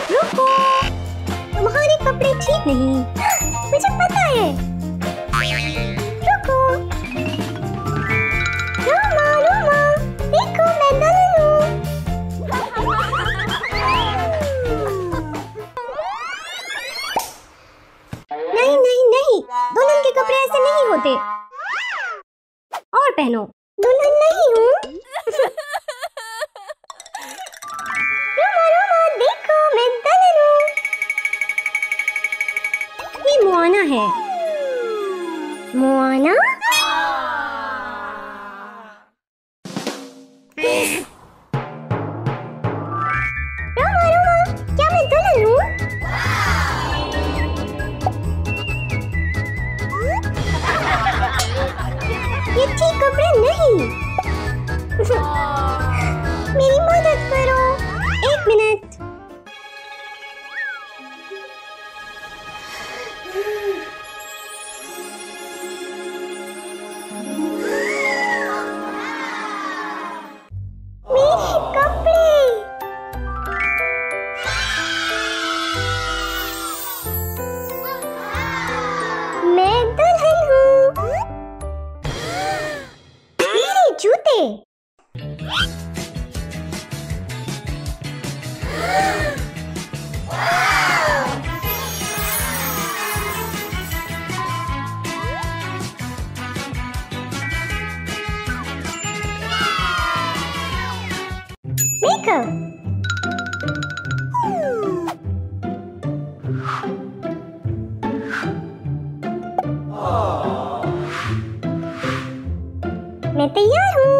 रुको, तुम्हारे कपड़े ठीक नहीं, मुझे पता है। रुको, रोमा रोमा, देखो मैं दुल्हन हूँ। नहीं नहीं नहीं, दुल्हन के कपड़े ऐसे नहीं होते। और पहनो, दुल्हन नहीं हूँ। रोमा रोमा, देखो मैं दुल्हन हूँ। ये मोआना है। मोआना? रोमा रोमा, क्या मैं दुल्हन हूँ? ये ठीक कपड़े नहीं। मेरी मदद करो, 1 मिनट। मेरे कपड़े। मैं दुल्हन हूँ। मेरे जूते। मेकअप। मैं तैयार हूँ।